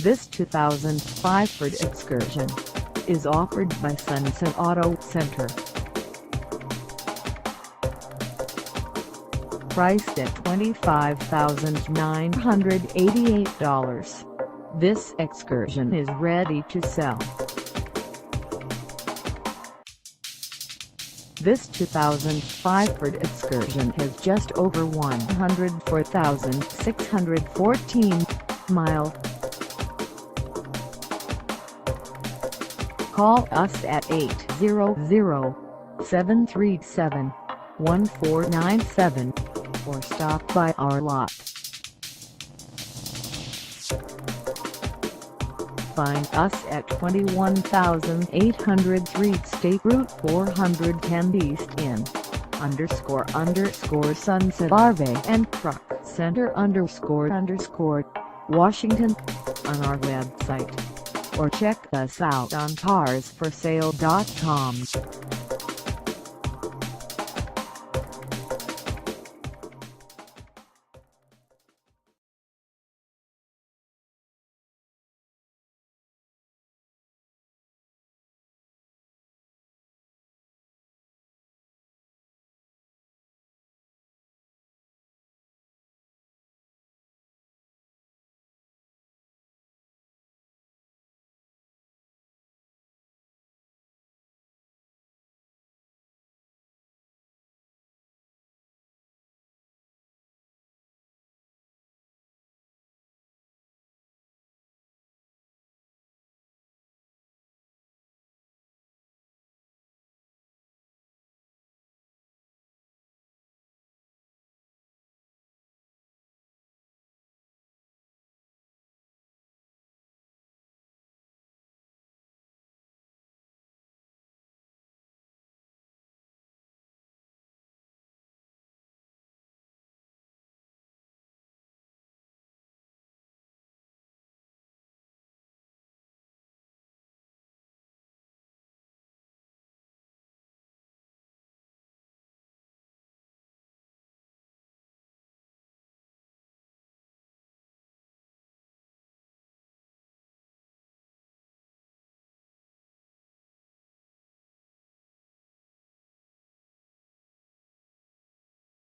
This 2005 Ford Excursion is offered by Sunset Auto Center. Priced at $25,988, this Excursion is ready to sell. This 2005 Ford Excursion has just over 104,614 miles. Call us at 800-737-1497 or stop by our lot. Find us at 21,803 State Route 410 East in _ Sunset RV&TRUCK Center _ Washington on our website, or check us out on carsforsale.com.